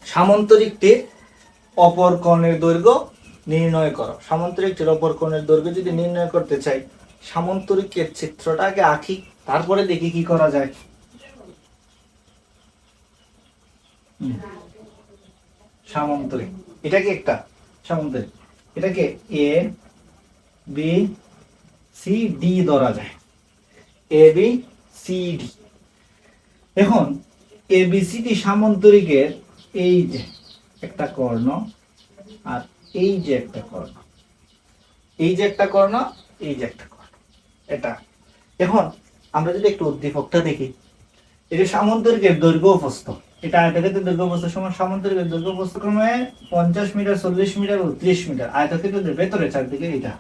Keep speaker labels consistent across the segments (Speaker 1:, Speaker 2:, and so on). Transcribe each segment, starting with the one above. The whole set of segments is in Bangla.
Speaker 1: সামান্তরিকটির অপর কোণের দৈর্ঘ্য নির্ণয় করো। সামান্তরিকটির অপর কোণের দৈর্ঘ্য যদি নির্ণয় করতে চাই, সামান্তরিকের চিত্রটা আগে আঁকি, তারপরে দেখি কি করা যায়। সামান্তরিক, এটা কি একটা সামান্তরিক, এটাকে এ বি সি ডি ধরা যায়, এ বি সি ডি। এখন এ বি সি ডি সামান্তরিকের এই যে একটা কর্ণ আর এই যে একটা কর্ণ, এই যে একটা কর্ণ, এই যে একটা কর্ণ, এটা। এখন আমরা যদি একটু উদ্দীপকটা দেখি, এই যে সামান্তরিকের দৈর্ঘ্য প্রস্থ, এটা আয়তক্ষেত্রের দৈর্ঘ্য প্রস্থ সমান সামান্তরিকের দৈর্ঘ্য প্রস্থ ক্রমে 50 মিটার, 40 মিটার ও 30 মিটার। আয়তক্ষেত্রের ভেতরে চারদিকে এটা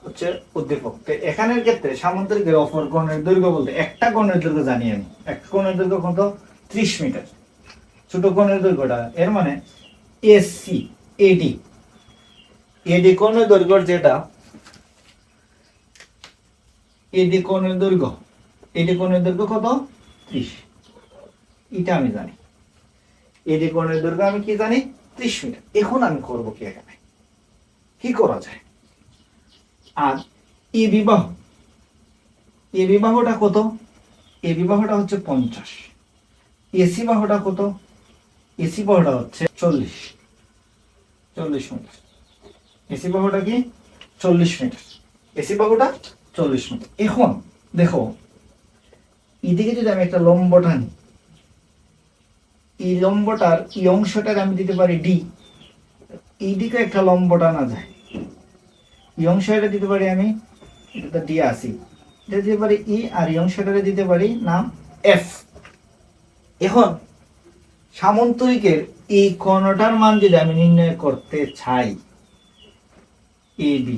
Speaker 1: হচ্ছে উদ্দীপক। এখানের ক্ষেত্রে সামান্তরিকের অপর কোণের দৈর্ঘ্য বলতে, একটা কোণের দৈর্ঘ্য জানি আমি, একটা কোণের দৈর্ঘ্য কত, 30 মিটার। ছোট কোণের দৈর্ঘ্যটা, এর মানে এসি এডি, এডি কোণের দৈর্ঘ্য যেটা, এডি কোণের দৈর্ঘ্য, এডি কোণের দৈর্ঘ্য কত, 30। এটা আমি জানি, এডি কোণের দৈর্ঘ্য আমি কি জানি, 30 মিটার। এখন আমি করব কি, এখানে কি করা যায়। আর এ বিবাহ, এ বিবাহটা কত, এ বিবাহটা হচ্ছে 50। এসি বাহুটা কত, এসি বাহুটা হচ্ছে 40 মিটার। এসি বাহুটা কি 40 মিটার, এসি বাহুটা 40 মিটার। এখন দেখো, এদিকে যদি আমি একটা লম্ব টানি, এই লম্বটার এই অংশটাকে আমি দিতে পারি ডি, এইদিকে একটা লম্ব টানা যায়, এই অংশটা দিতে পারি আমি, এটা তো ডি আসি, এটা দিতে পারি ই, আর এই অংশটা দিতে পারি নাম এফ। এখন সামান্তরিকের এই কোণটার মান যদি আমি নির্ণয় করতে চাই, এ বি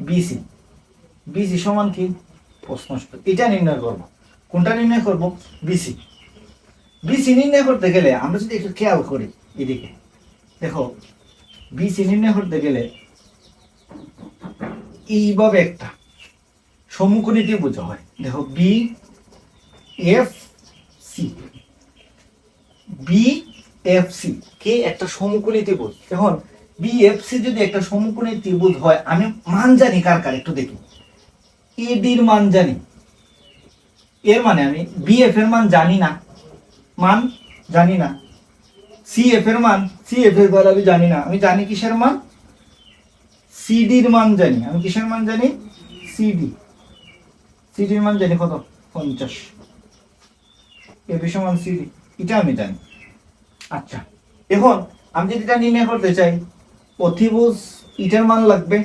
Speaker 1: বিসি, বিসি সমান কি, প্রশ্ন এটা নির্ণয় করব। কোনটা নির্ণয় করব, বিসি। বিসি নির্ণয় করতে গেলে আমরা যদি একটু খেয়াল করি, এদিকে দেখো, বিসি নির্ণয় করতে গেলে এইভাবে একটা সমকোণী ত্রিভুজ হয়। দেখো B F C, B F C কে একটা সমকোণী ত্রিভুজ। এখন বি এফ সি যদি একটা সমকোণী ত্রিভুজ হয়, আমি মান জানি কার কার, একটু দেখি। এডির মান জানি, এর মানে আমি বি এফ এর মান জানি না, মান জানি না। সি এফ এর মান, সি এফ এর মান আমি জানি না, আমি জানি কিসের মান, সিডির মান জানি। আমি কিসের মান জানি, সিডি, সিডির মান জানি কত, 50। এবি সমান সিডি, এটা আমি জানি। আচ্ছা, এখন আমি যদি এটা নির্ণয় করতে চাই, অতিভুজ ইটার মান লাগবে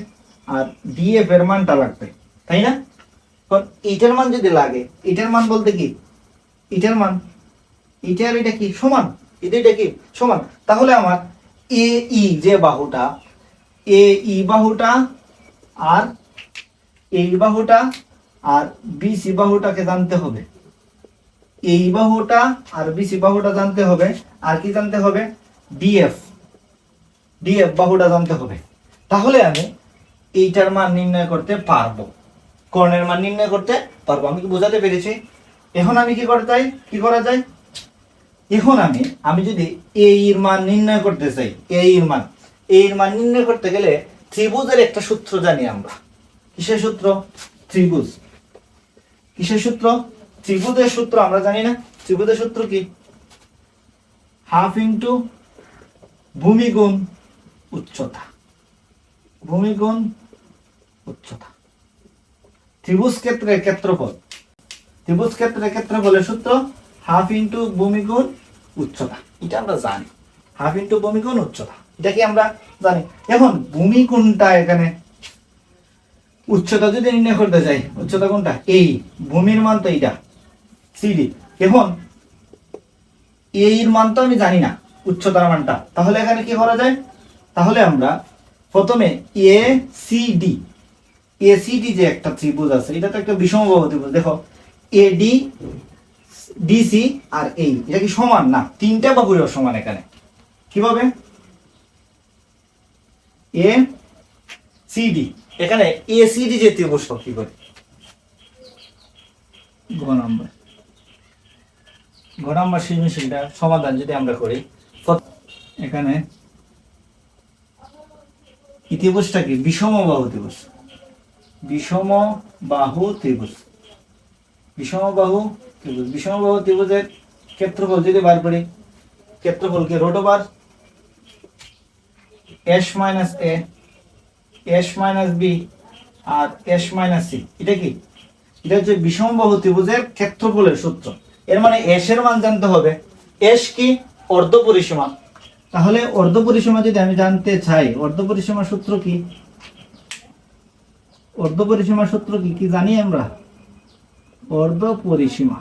Speaker 1: আর ডিএফ এর মানটা লাগবে, তাই না? কারণ এটার মান যদি লাগে, এটার মান বলতে কি, এটার মান, এটা আর এটা কি সমান, এটা কি সমান, তাহলে আমার এ ই যে বাহুটা, এ ই বাহুটা আর এই বাহুটা আর বিসি বাহুটাকে জানতে হবে, এই বাহুটা আর বিসি বাহুটা জানতে হবে, আর কি জানতে হবে, ডিএফ, ডিএফ বাহুটা জানতে হবে। তাহলে আমি এইটার মান নির্ণয় করতে পারবো, কোণের মান নির্ণয় করতে পারবো। আমি কি বোঝাতে পেরেছি? এখন আমি কি করতে চাই, কি করা যায়, এখন আমি যদি এ এর মান নির্ণয় করতে চাই, এ এর মান, এ এর মান নির্ণয় করতে গেলে ত্রিভুজের একটা সূত্র জানি আমরা। কিসের সূত্র, ত্রিভুজ, কিসের সূত্র, ত্রিভুজের সূত্র আমরা জানি না। ত্রিভুজের সূত্র কি, হাফ ইন্টু ভূমি গুণ উচ্চতা, ভূমি গুণ উচ্চতা। ত্রিভুজ ক্ষেত্রের ক্ষেত্রফল, ত্রিভুজ ক্ষেত্রের ক্ষেত্রফলের সূত্র হাফ ইন্টু ভূমি গুণ উচ্চতা, এটা আমরা জানি, হাফ ইন্টু ভূমি গুণ উচ্চতা, এটা কি আমরা জানি। এখন ভূমি কোনটা, এখানে উচ্চতা যদি নির্ণয় করতে চাই, উচ্চতা কোনটা, এই ভূমির মান তো এইটা সিডি। এখন এর মান তো আমি জানি না, উচ্চতার মানটা, তাহলে এখানে কি করা যায়, তাহলে আমরা প্রথমে A C D, A C D যে একটা ত্রিভুজ আছে, এটা তো একটা বিষমবাহু ত্রিভুজ। দেখো এডি ডিসি আর এই, এটা কি সমান না, তিনটা বাহুর সমান। এখানে কিভাবে, এ সি ডি, এখানে এ সি ডি যে ত্রিভুজ, কি করে, গ নাম্বার ঘ নাম্বার সৃজনশীলটা সমাধান যদি আমরা করি, এখানে ত্রিভুজটা কি বিষমবাহু ত্রিভুজ, বিষমবাহু ত্রিভুজ, বিষমবাহু ত্রিভুজ, বিষমবাহু ত্রিভুজের ক্ষেত্রফল যদি বার করি, ক্ষেত্রফলকে root over s minus a, s minus b আর এস মাইনাস সি, এটা কি, এটা হচ্ছে বিষমবাহু ত্রিভুজের ক্ষেত্রফলের সূত্র। এর মানে এস এর মান জানতে হবে। এস কি, অর্ধ পরিসীমা। তাহলে অর্ধ পরিসীমা যদি আমি জানতে চাই, অর্ধ পরিসীমার সূত্র কি, অর্ধ পরিসীমার সূত্র কি কি জানি আমরা, অর্ধ পরিসীমা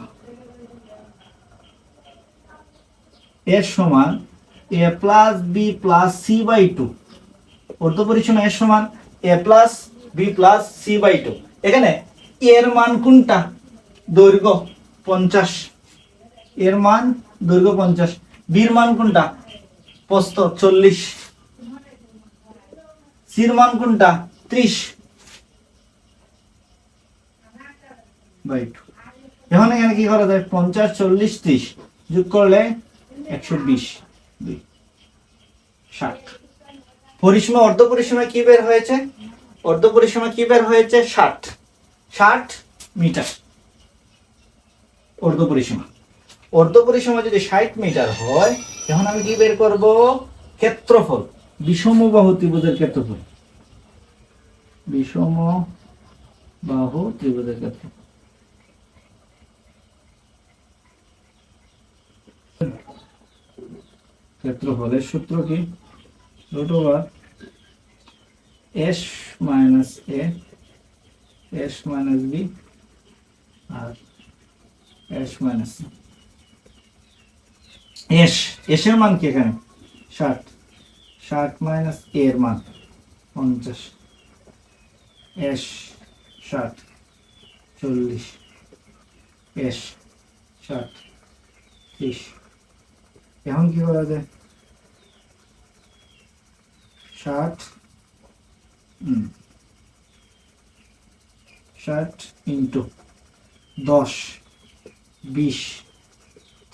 Speaker 1: এর সমান a plus b plus c by two. অর্ধ পরিসীমা এর সমান a plus b plus c by two. এখানে এর মান কোনটা, দৈর্ঘ্য 50, এর মান দৈর্ঘ্য 50, বির মান কোনটা, প্রস্থ 40, সির মান কোনটা 30 বাই টু। এখন এখানে কি করা যায়, 50 40 30 যোগ করলে 120 2 60। পরিসীমা অর্ধ পরিসীমা কি বের হয়েছে, অর্ধ পরিসীমা কি বের হয়েছে 60 মিটার অর্ধ পরিসীমা। অর্ধ পরিসীমা যদি 60 মিটার হয়, এখন আমি কি বের করব, ক্ষেত্রফল, বিষমবাহু ত্রিভুজের ক্ষেত্রফল, বিষমবাহু ত্রিভুজের ক্ষেত্রফল। ক্ষেত্রফলের সূত্র কি, root over s minus a, s minus b আর s minus c. S, s এর মান কি এখানে 60, 60 মাইনাস এ এর মান 50, এস 60 40, এস 60 30। এখন কি করা যায়, 60 ইন্টু 10 20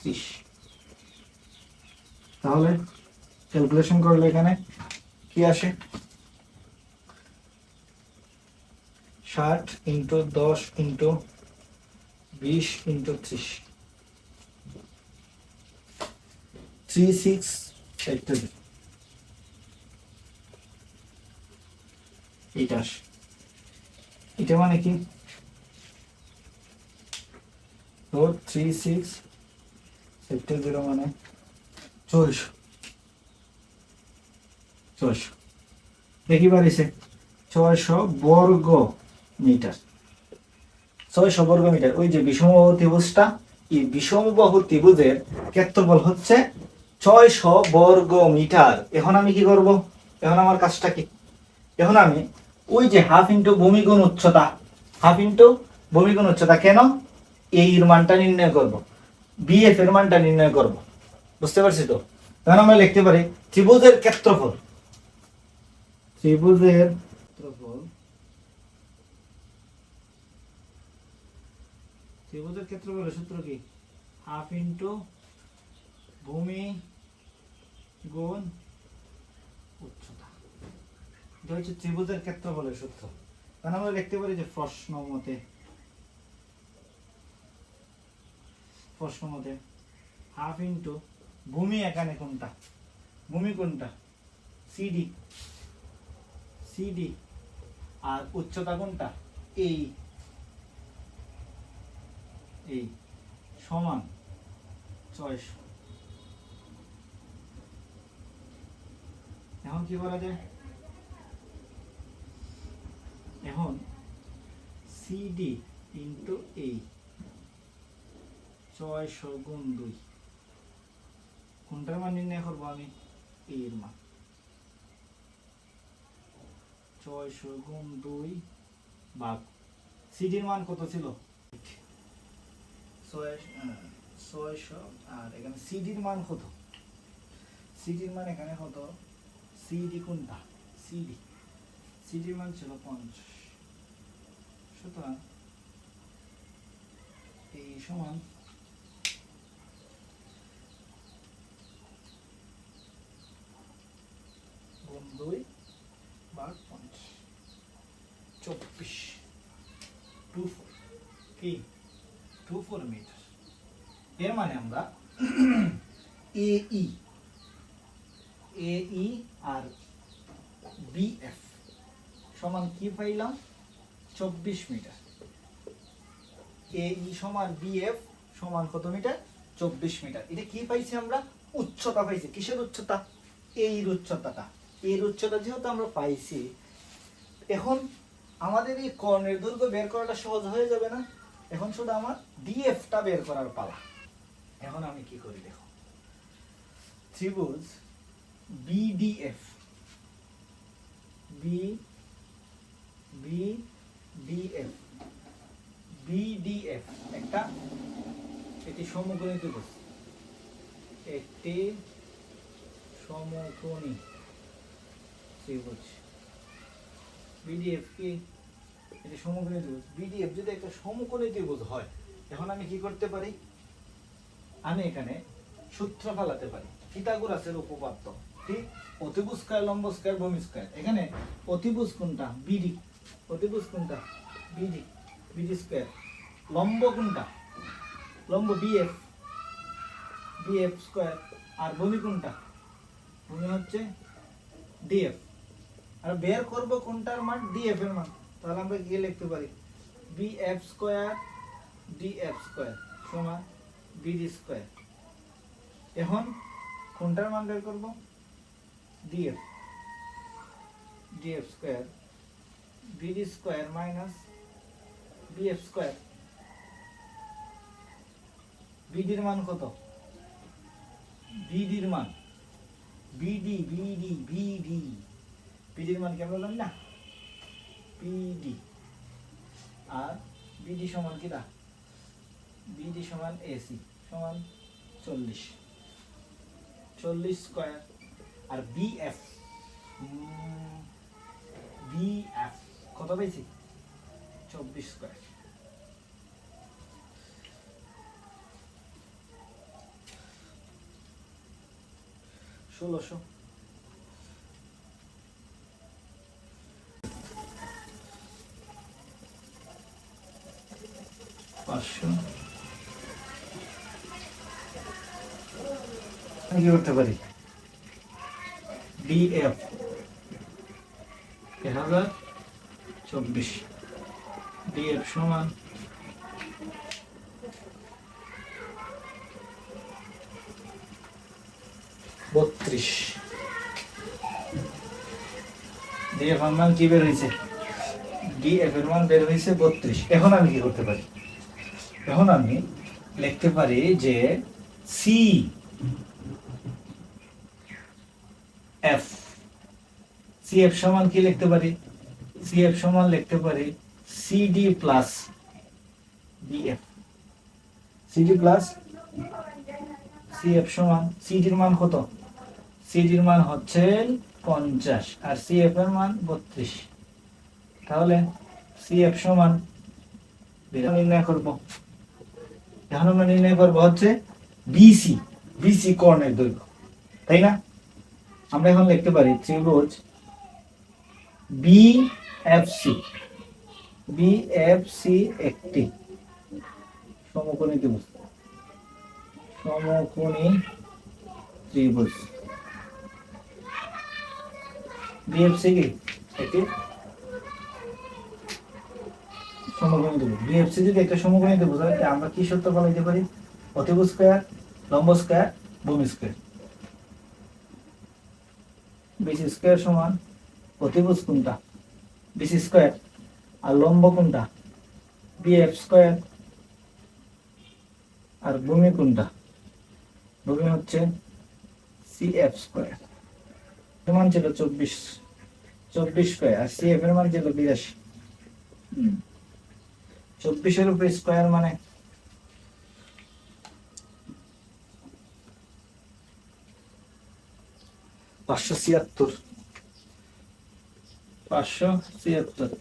Speaker 1: 30। তাহলে ক্যালকুলেশন করলে এখানে কি আসে, 60 ইন্টু 10 ইন্টু 20 ইন্টু 30, 36 একটা এইটা আসে। এটা মানে কি, তো 36 একটা 0 মানে 600 দেখি পারিছে 600 বর্গ মিটার, 600 বর্গ মিটার। ওই যে বিষমবাহু ত্রিভুজটা, এই বিষমবাহু ত্রিভুজের ক্ষেত্রফল হচ্ছে 600 বর্গ মিটার। এখন আমি কি করব, এখন আমার কাজটা কি, এখন আমি ওই যে হাফ ইন্টু ভূমি গুণ উচ্চতা, হাফ ইন্টু ভূমি গুণ উচ্চতা, কেন, এই এর মানটা নির্ণয় করব, বি এফ এর মানটা নির্ণয় করব, বুঝতে পারছি তো। তখন আমরা লিখতে পারি ত্রিভুজের ক্ষেত্রফল, ত্রিভুজের ক্ষেত্রফল, ত্রিভুজের ক্ষেত্রফলের সূত্র কি, হাফ ইন্টু ভূমি গুণ উচ্চতা, এটা হচ্ছে ত্রিভুজের ক্ষেত্রফলের সূত্র। তখন আমরা লিখতে পারি যে প্রশ্ন মতে হাফ ইন্টু ভূমি, এখানে কোনটা, ভূমি কোনটা সিডি, আর উচ্চতা কোনটা এই সমান 600। এখন কি করা যায়, এখন সিডি ইন্টু এই 600 গুণ 2, কোনটার মান নির্ণয় করবো আমি, এর মান 600 গুণ 2 ভাগ সিডির মান কত ছিল 600, আর এখানে সিডির মান কত, সিডির মান এখানে কত, সিডি কোনটা, সিডির মান ছিল 50। সুতরাং এই সমান 24 24 কি 24 মিটার। এর মানে আমরা AE আর BF সমান কি পাইলাম 24 মিটার। AE সমান BF সমান কত মিটার 24 মিটার। এটা কি পাইছি আমরা উচ্চতা পাইছি। কিসের উচ্চতা এর উচ্চতাটা। এর উচ্চতা যেহেতু আমরা পাইছি, এখন আমাদের এই কর্ণের দৈর্ঘ্য বের করাটা সহজ হয়ে যাবে না। এখন শুধু আমার ডিএফটা বের করার পালা। এখন আমি কি করি দেখো, ত্রিভুজ BDF BDF একটা এটি সমকোণী ত্রিভুজ, একটি সমকোণী ত্রিভুজ। BDF কি এটি সমকোণী ত্রিভুজ। BDF যদি একটা সমকোণী ত্রিভুজ হয়, এখন আমি কি করতে পারি, আমি এখানে সূত্র ফেলাতে পারি, পিথাগোরাসের উপপাদ্য। ঠিক, অতিভুজ স্কয়ার লম্ব স্কয়ার ভূমি স্কয়ার। এখানে অতিভুজ কোনটা BD, অতিভুজ কোনটা BD স্কয়ার। লম্ব কোনটা লম্ব BF স্কয়ার। আর ভূমি কোনটা, ভূমি হচ্ছে DF। আর বের করব কোনটার মান DF এর মান। তাহলে আমরা কি লিখতে পারি BF স্কয়ার DF স্কয়ার সমান BD স্কয়ার। এখন কোনটার মান বের করব DF square BD square minus BF square. BD এর মান কত, BD এর মান BD এর মান কি আমরা জানি না, BD। আর BD সমান কি না, BD সমান AC সমান 40 স্কয়ার। আর BF কত পেয়েছি 24 স্কয়ার। ষোলোশো। কি করতে পারি DF 1024, DF সমান 32। DF এর মান কি বের হয়েছে, DF এর মান বের হয়েছে 32। এখন আমি কি করতে পারি, এখন আমি লিখতে পারি যে CF সমান কি লিখতে পারি, CF সমান লিখতে পারি CD plus BF। CD plus CF সমান, CD এর মান কত, CD এর মান হচ্ছে 50 আর CF এর মান 32। তাহলে CF সমান নির্ণয় করব। এখন আমরা নির্ণয় করব হচ্ছে BC কর্ণের দৈর্ঘ্য, তাই না। আমরা এখন লিখতে পারি ত্রিভুজ BFC একটি সমকোণী ত্রিভুজ, BFC কি একটি সমকোণী ত্রিভুজ। BFC যদি একটা সমকোণী ত্রিভুজ হয়, আমরা কি সূত্র বলাইতে পারি, অতিভুজ স্কয়ার লম্ব স্কয়ার ভূমি স্কয়ার। BC স্কয়ার সমান অতিভুজ কোনটা BC স্কয়ার আর লম্ব কোনটা BF স্কয়ার আর ভূমি কোনটা, ভূমি হচ্ছে CF স্কয়ার। এর মান ছিল 24 স্কয়ার আর CF এর মান ছিল 82। 24 এর উপর স্কয়ার মানে 576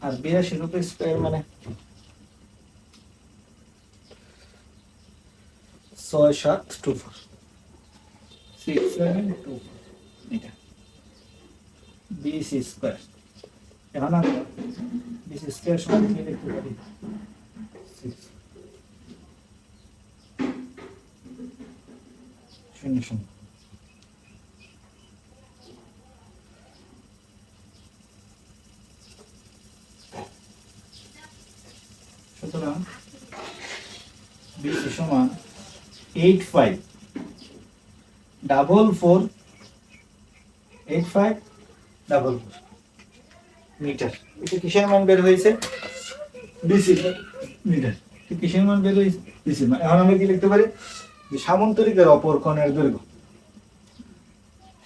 Speaker 1: আর 82 উপর স্কয়ার মানে 6724 6724। এটা BC স্কয়ার এখন আমরা বিসি স্কয়ার সমান কি লিখতে পারি 6 শূন্য শূন্য। সুতরাং বিসি সমান 8544 মিটার। এটা কিসের মান বের হয়েছে? BC metre. কিসের মান বের হয়েছে? বিসি মান। এখন আমরা কি লিখতে পারি? যে সামান্তরিকের অপর কোণের দৈর্ঘ্য,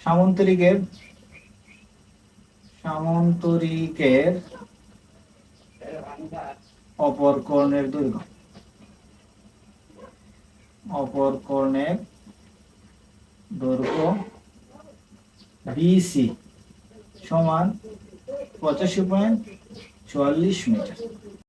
Speaker 1: সামান্তরিকের অপর কোণের দৈর্ঘ্য, অপর কোণের দৈর্ঘ্য বিসি সমান 85.44 মিটার।